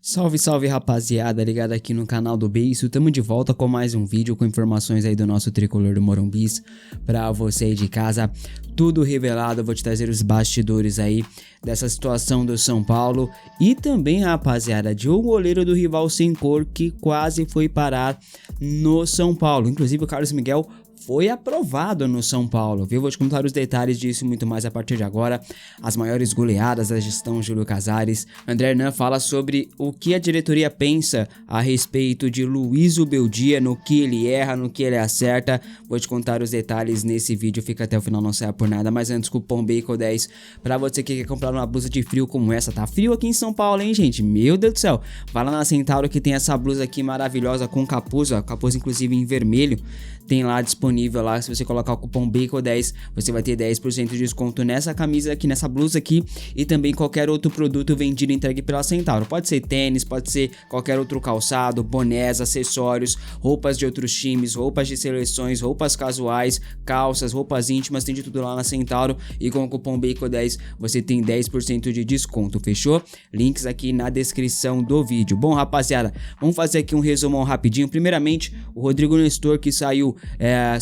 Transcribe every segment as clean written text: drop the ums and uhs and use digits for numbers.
Salve, salve rapaziada, ligado aqui no canal do Beiço, tamo de volta com mais um vídeo com informações aí do nosso tricolor do Morumbis pra você aí de casa, tudo revelado. Eu vou te trazer os bastidores aí dessa situação do São Paulo e também, rapaziada, de um goleiro do rival sem cor que quase foi parar no São Paulo. Inclusive o Carlos Miguel foi aprovado no São Paulo, viu? Vou te contar os detalhes disso e muito mais a partir de agora. As maiores goleadas da gestão Júlio Casares. André Hernan fala sobre o que a diretoria pensa a respeito de Luiz Ubeldia, no que ele erra, no que ele acerta. Vou te contar os detalhes nesse vídeo, fica até o final, não saia por nada. Mas antes, cupom BACON10 pra você que quer comprar uma blusa de frio como essa. Tá frio aqui em São Paulo, hein, gente? Meu Deus do céu. Vai lá na Centauro que tem essa blusa aqui maravilhosa com capuz, ó. Capuz inclusive em vermelho. Tem lá disponível lá, se você colocar o cupom BACON10, você vai ter 10% de desconto nessa camisa aqui, nessa blusa aqui e também qualquer outro produto vendido e entregue pela Centauro. Pode ser tênis, pode ser qualquer outro calçado, bonés, acessórios, roupas de outros times, roupas de seleções, roupas casuais, calças, roupas íntimas, tem de tudo lá na Centauro e com o cupom BACON10 você tem 10% de desconto, fechou? Links aqui na descrição do vídeo. Bom, rapaziada, vamos fazer aqui um resumão rapidinho. Primeiramente, o Rodrigo Nestor, que saiu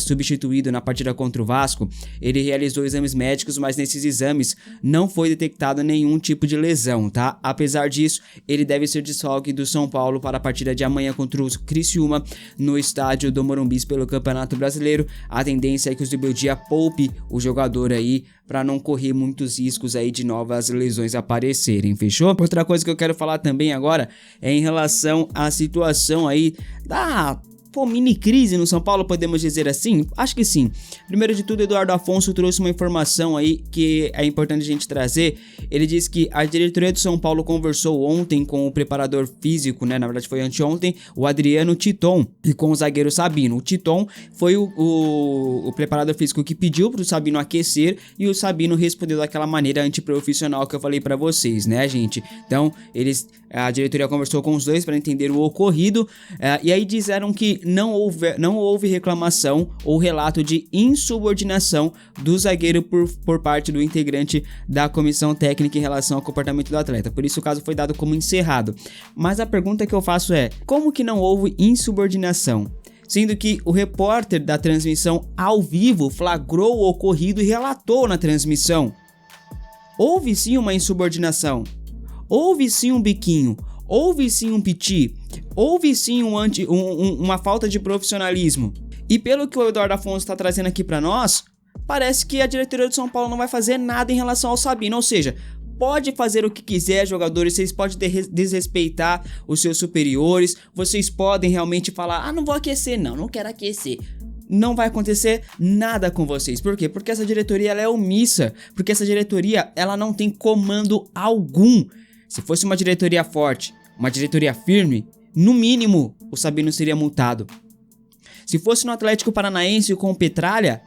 substituído na partida contra o Vasco, ele realizou exames médicos, mas nesses exames não foi detectado nenhum tipo de lesão, tá? Apesar disso, ele deve ser desfalque do São Paulo para a partida de amanhã contra o Criciúma no estádio do Morumbis pelo Campeonato Brasileiro. A tendência é que o Ubeldia poupe o jogador aí para não correr muitos riscos aí de novas lesões aparecerem, fechou? Outra coisa que eu quero falar também agora é em relação à situação aí da mini crise no São Paulo, podemos dizer assim? Acho que sim. Primeiro de tudo, Eduardo Afonso trouxe uma informação aí que é importante a gente trazer. Ele disse que a diretoria do São Paulo conversou ontem com o preparador físico, né? Na verdade foi anteontem, o Adriano Titon, e com o zagueiro Sabino. O Titon foi o preparador físico que pediu pro Sabino aquecer e o Sabino respondeu daquela maneira antiprofissional que eu falei pra vocês, né, gente? Então, a diretoria conversou com os dois para entender o ocorrido e aí disseram que não houve reclamação ou relato de insubordinação do zagueiro por parte do integrante da comissão técnica em relação ao comportamento do atleta. Por isso o caso foi dado como encerrado. Mas a pergunta que eu faço é: como que não houve insubordinação? Sendo que o repórter da transmissão ao vivo flagrou o ocorrido e relatou na transmissão. Houve sim uma insubordinação. Houve sim um biquinho. Houve sim um piti, houve sim uma falta de profissionalismo. E pelo que o Eduardo Afonso está trazendo aqui para nós, parece que a diretoria do São Paulo não vai fazer nada em relação ao Sabino. Ou seja, pode fazer o que quiser, jogadores, vocês podem desrespeitar os seus superiores, vocês podem realmente falar: não vou aquecer, não quero aquecer. Não vai acontecer nada com vocês. Por quê? Porque essa diretoria ela é omissa, porque essa diretoria ela não tem comando algum. Se fosse uma diretoria forte, uma diretoria firme, no mínimo o Sabino seria multado. Se fosse no Atlético Paranaense com o Petralha,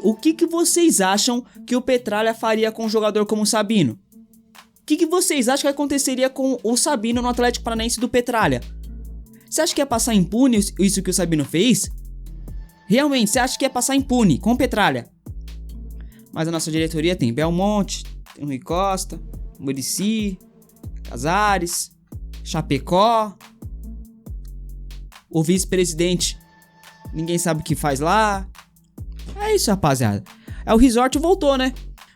o que vocês acham que o Petralha faria com um jogador como o Sabino? O que vocês acham que aconteceria com o Sabino no Atlético Paranaense do Petralha? Você acha que ia passar impune isso que o Sabino fez? Realmente, você acha que ia passar impune com o Petralha? Mas a nossa diretoria tem Belmonte, tem Rui Costa, Muricy, Casares, Chapecó, o vice-presidente, ninguém sabe o que faz lá. É isso, rapaziada. O resort voltou, né?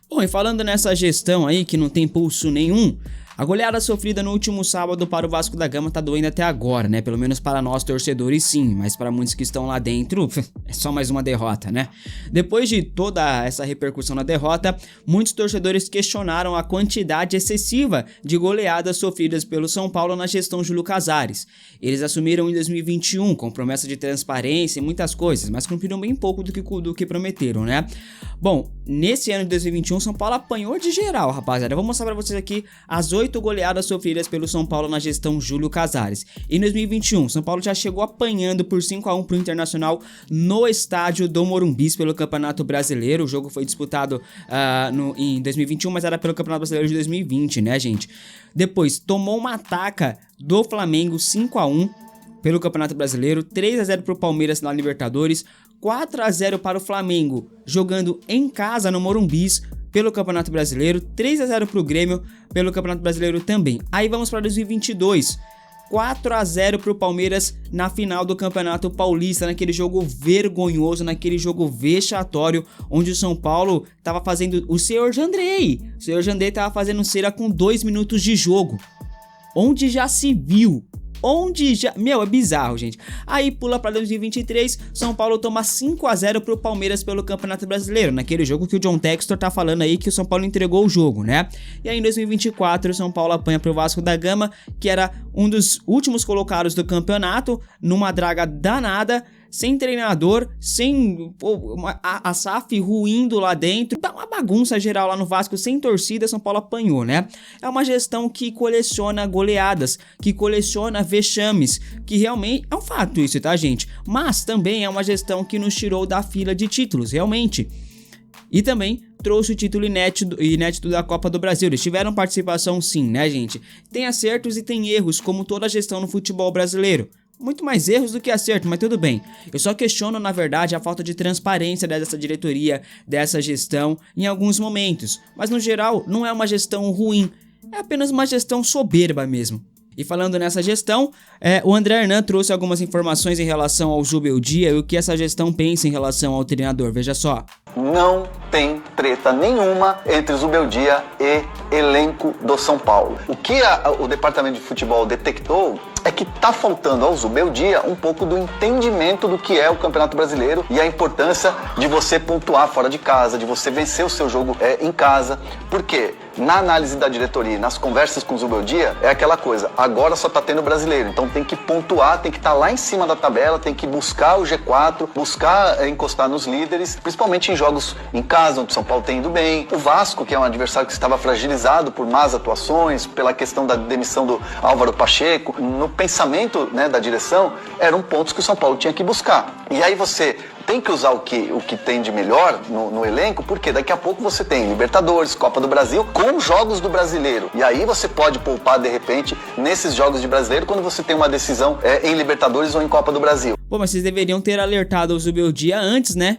Bom, e falando nessa gestão aí que não tem pulso nenhum, a goleada sofrida no último sábado para o Vasco da Gama tá doendo até agora, né? Pelo menos para nós torcedores sim, mas para muitos que estão lá dentro é só mais uma derrota, né? Depois de toda essa repercussão na derrota, muitos torcedores questionaram a quantidade excessiva de goleadas sofridas pelo São Paulo na gestão Júlio Casares. Eles assumiram em 2021 com promessa de transparência e muitas coisas, mas cumpriram bem pouco do que prometeram, né? Bom, nesse ano de 2021, São Paulo apanhou de geral, rapaziada. Eu vou mostrar pra vocês aqui as 8 goleadas sofridas pelo São Paulo na gestão Júlio Casares. Em 2021, São Paulo já chegou apanhando por 5-1 pro Internacional no estádio do Morumbis pelo Campeonato Brasileiro. O jogo foi disputado em 2021, mas era pelo Campeonato Brasileiro de 2020, né, gente? Depois, tomou uma ataca do Flamengo 5-1 pelo Campeonato Brasileiro, 3-0 pro Palmeiras na Libertadores, 4-0 para o Flamengo, jogando em casa no Morumbis pelo Campeonato Brasileiro, 3-0 pro Grêmio pelo Campeonato Brasileiro também. Aí vamos para 2022, 4-0 pro Palmeiras na final do Campeonato Paulista, naquele jogo vergonhoso, naquele jogo vexatório, onde o São Paulo tava fazendo o senhor Jandrei. O senhor Jandrei tava fazendo cera com 2 minutos de jogo. Onde já se viu? Meu, é bizarro, gente. Aí pula pra 2023, São Paulo toma 5-0 pro Palmeiras pelo Campeonato Brasileiro, naquele jogo que o John Textor tá falando aí que o São Paulo entregou o jogo, né? E aí em 2024, o São Paulo apanha pro Vasco da Gama, que era um dos últimos colocados do campeonato, numa draga danada, sem treinador, sem a SAF ruindo lá dentro, dá uma bagunça geral lá no Vasco, sem torcida, São Paulo apanhou, né? É uma gestão que coleciona goleadas, que coleciona vexames, que realmente é um fato isso, tá, gente? Mas também é uma gestão que nos tirou da fila de títulos, realmente. E também trouxe o título inédito da Copa do Brasil. Eles tiveram participação sim, né, gente? Tem acertos e tem erros, como toda gestão no futebol brasileiro. Muito mais erros do que acerto, mas tudo bem. Eu só questiono, na verdade, a falta de transparência dessa diretoria, dessa gestão, em alguns momentos. Mas, no geral, não é uma gestão ruim. É apenas uma gestão soberba mesmo. E falando nessa gestão, o André Hernan trouxe algumas informações em relação ao Zubeldia e o que essa gestão pensa em relação ao treinador. Veja só. Não tem treta nenhuma entre Zubeldia e elenco do São Paulo. O que o departamento de futebol detectou é que tá faltando ao Zubeldia um pouco do entendimento do que é o Campeonato Brasileiro e a importância de você pontuar fora de casa, de você vencer o seu jogo em casa. Por quê? Na análise da diretoria, nas conversas com o Zubeldia, é aquela coisa, agora só tá tendo brasileiro, então tem que pontuar, tem que estar lá em cima da tabela, tem que buscar o G4, buscar encostar nos líderes, principalmente em jogos em casa, onde o São Paulo tem ido bem. O Vasco, que é um adversário que estava fragilizado por más atuações, pela questão da demissão do Álvaro Pacheco, no pensamento, né, da direção, eram pontos que o São Paulo tinha que buscar. E aí você tem que usar o que tem de melhor no elenco, porque daqui a pouco você tem Libertadores, Copa do Brasil, com jogos do Brasileiro. E aí você pode poupar, de repente, nesses jogos de Brasileiro, quando você tem uma decisão em Libertadores ou em Copa do Brasil. Pô, mas vocês deveriam ter alertado o Zubeldia antes, né?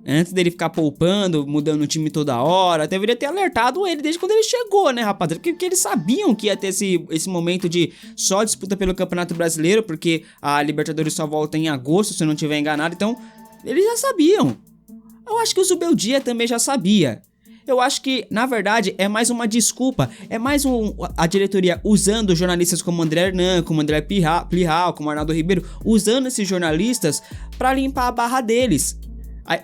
Antes dele ficar poupando, mudando o time toda hora, deveria ter alertado ele desde quando ele chegou, né, rapaziada? Porque eles sabiam que ia ter esse momento de só disputa pelo Campeonato Brasileiro, porque a Libertadores só volta em agosto, se eu não estiver enganado, então eles já sabiam. Eu acho que o Zubeldia também já sabia. Eu acho que, na verdade, é mais uma desculpa, é mais a diretoria usando jornalistas como André Hernan, como André Plihal, como Arnaldo Ribeiro, usando esses jornalistas pra limpar a barra deles.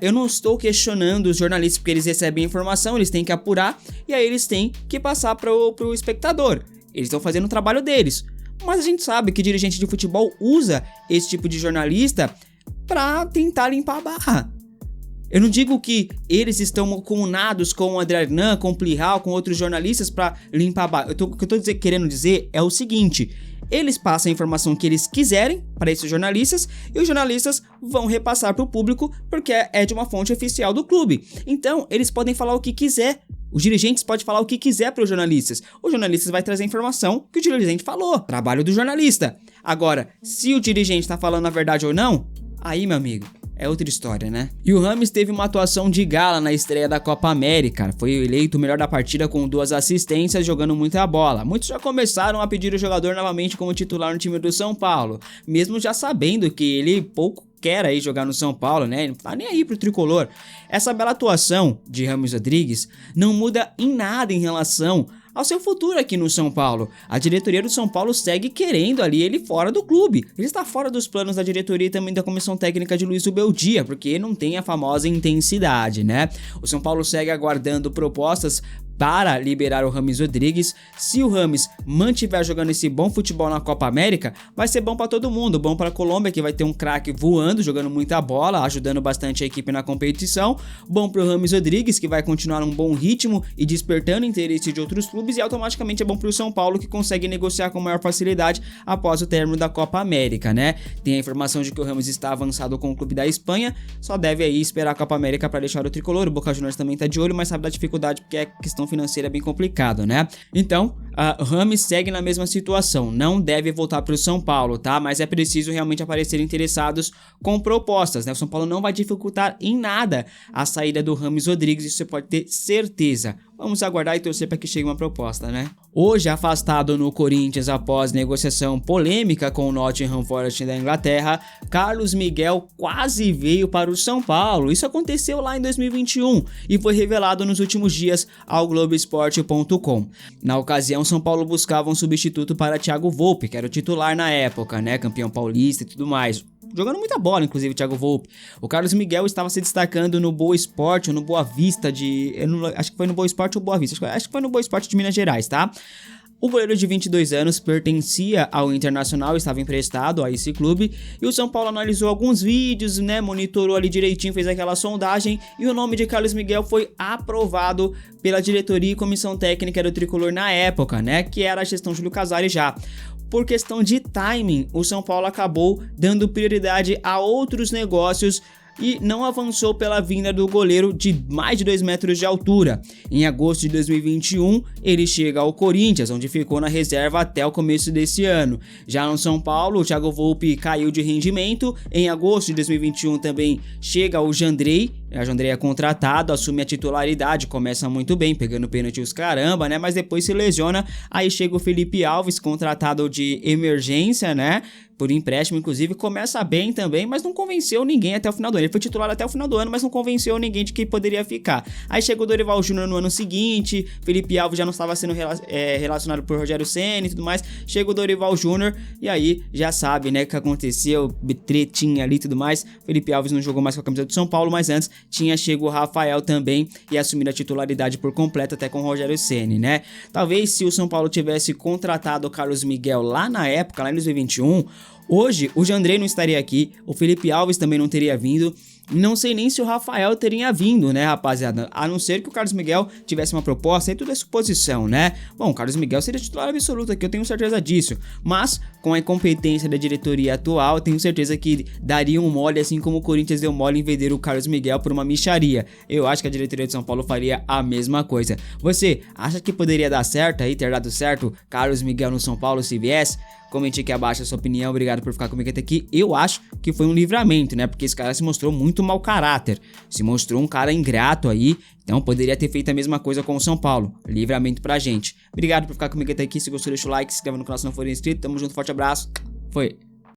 Eu não estou questionando os jornalistas porque eles recebem informação, eles têm que apurar e aí eles têm que passar pro espectador. Eles estão fazendo o trabalho deles. Mas a gente sabe que dirigente de futebol usa esse tipo de jornalista pra tentar limpar a barra. Eu não digo que eles estão comunados com o André Hernan, com o Plihal, com outros jornalistas pra limpar a barra. O que eu tô querendo dizer é o seguinte: eles passam a informação que eles quiserem para esses jornalistas e os jornalistas vão repassar para o público porque é de uma fonte oficial do clube. Então, eles podem falar o que quiser. Os dirigentes podem falar o que quiser para os jornalistas. O jornalista vai trazer a informação que o dirigente falou. Trabalho do jornalista. Agora, se o dirigente está falando a verdade ou não, aí, meu amigo, é outra história, né? E o Rames teve uma atuação de gala na estreia da Copa América. Foi eleito o melhor da partida com 2 assistências, jogando muita bola. Muitos já começaram a pedir o jogador novamente como titular no time do São Paulo, mesmo já sabendo que ele pouco quer aí jogar no São Paulo, né? Ele não tá nem aí pro tricolor. Essa bela atuação de James Rodrigues não muda em nada em relação ao seu futuro aqui no São Paulo. A diretoria do São Paulo segue querendo ali ele fora do clube. Ele está fora dos planos da diretoria e também da comissão técnica de Luiz Zubeldia, porque não tem a famosa intensidade, né? O São Paulo segue aguardando propostas para liberar o James Rodrigues. Se o James mantiver jogando esse bom futebol na Copa América, vai ser bom para todo mundo, bom para a Colômbia, que vai ter um craque voando, jogando muita bola, ajudando bastante a equipe na competição, bom para o James Rodrigues, que vai continuar um bom ritmo e despertando interesse de outros clubes, e automaticamente é bom para o São Paulo, que consegue negociar com maior facilidade após o término da Copa América, né? Tem a informação de que o James está avançado com o clube da Espanha, só deve aí esperar a Copa América para deixar o tricolor. O Boca Juniors também tá de olho, mas sabe da dificuldade porque é questão financeira é bem complicado, né? Então, o Rames segue na mesma situação, não deve voltar para o São Paulo, tá? Mas é preciso realmente aparecer interessados com propostas, né? O São Paulo não vai dificultar em nada a saída do James Rodrigues, isso você pode ter certeza. vamos aguardar e torcer para que chegue uma proposta, né? Hoje afastado no Corinthians após negociação polêmica com o Nottingham Forest da Inglaterra, Carlos Miguel quase veio para o São Paulo. Isso aconteceu lá em 2021 e foi revelado nos últimos dias ao Globoesporte.com. Na ocasião, São Paulo buscava um substituto para Thiago Volpe, que era o titular na época, né? Campeão paulista e tudo mais. Jogando muita bola, inclusive, o Thiago Volpe. O Carlos Miguel estava se destacando no Boa Esporte ou no Boa Vista de... acho que foi no Boa Esporte ou Boa Vista. Acho que foi no Boa Esporte de Minas Gerais, tá? O goleiro de 22 anos pertencia ao Internacional, estava emprestado a esse clube, e o São Paulo analisou alguns vídeos, né, monitorou ali direitinho, fez aquela sondagem, e o nome de Carlos Miguel foi aprovado pela diretoria e comissão técnica do Tricolor na época, né, que era a gestão Júlio Casares já. Por questão de timing, o São Paulo acabou dando prioridade a outros negócios e não avançou pela vinda do goleiro de mais de 2 metros de altura. Em agosto de 2021, ele chega ao Corinthians, onde ficou na reserva até o começo desse ano. Já no São Paulo, o Thiago Volpe caiu de rendimento. Em agosto de 2021 também chega o Jandrei. O Jandrei é contratado, assume a titularidade, começa muito bem, pegando pênalti os caramba, né? Mas depois se lesiona. Aí chega o Felipe Alves, contratado de emergência, né? Por empréstimo, inclusive, começa bem também, mas não convenceu ninguém até o final do ano. Ele foi titular até o final do ano, mas não convenceu ninguém de que poderia ficar. Aí chegou o Dorival Júnior no ano seguinte, Felipe Alves já não estava sendo relacionado por Rogério Ceni e tudo mais. Chega o Dorival Júnior e aí já sabe, né, o que aconteceu, tretinha ali e tudo mais. Felipe Alves não jogou mais com a camisa do São Paulo, mas antes chegou o Rafael também e assumiu a titularidade por completo até com o Rogério Ceni, né? Talvez se o São Paulo tivesse contratado o Carlos Miguel lá na época, lá em 2021, hoje o Jandrei não estaria aqui, o Felipe Alves também não teria vindo, não sei nem se o Rafael teria vindo, né, rapaziada, a não ser que o Carlos Miguel tivesse uma proposta, aí tudo é suposição, né? Bom, o Carlos Miguel seria titular absoluto aqui, eu tenho certeza disso, mas com a incompetência da diretoria atual, eu tenho certeza que daria um mole, assim como o Corinthians deu mole em vender o Carlos Miguel por uma mixaria. Eu acho que a diretoria de São Paulo faria a mesma coisa. Você acha que poderia dar certo aí, ter dado certo Carlos Miguel no São Paulo se viesse? Comente aqui abaixo a sua opinião, obrigado por ficar comigo até aqui. Eu acho que foi um livramento, né? Porque esse cara se mostrou muito mau caráter, se mostrou um cara ingrato aí, então poderia ter feito a mesma coisa com o São Paulo. Livramento pra gente. Obrigado por ficar comigo até aqui, se gostou deixa o like, se inscreva no canal se não for inscrito, tamo junto, forte abraço, foi!